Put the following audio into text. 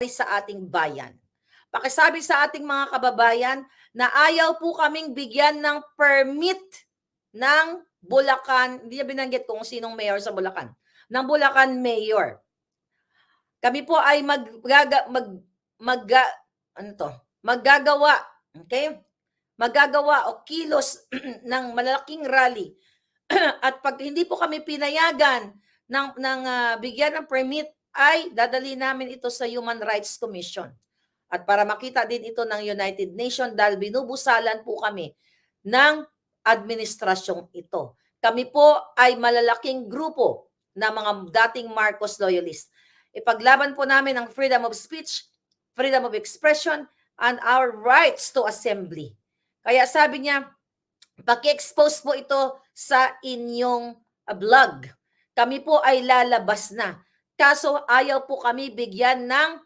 sa ating bayan. Pakisabi sa ating mga kababayan na ayaw po kaming bigyan ng permit ng Bulacan, hindi niya binanggit kung sinong mayor sa Bulacan, ng Bulacan Mayor. Kami po ay magagawa o kilos ng malaking rally. At pag hindi po kami pinayagan ng bigyan ng permit, ay dadali namin ito sa Human Rights Commission. At para makita din ito ng United Nations dahil binubusalan po kami ng administrasyong ito. Kami po ay malalaking grupo na mga dating Marcos loyalist. Ipaglaban po namin ang freedom of speech, freedom of expression, and our rights to assembly. Kaya sabi niya, paki-expose po ito sa inyong blog. Kami po ay lalabas na. Kaso ayaw po kami bigyan ng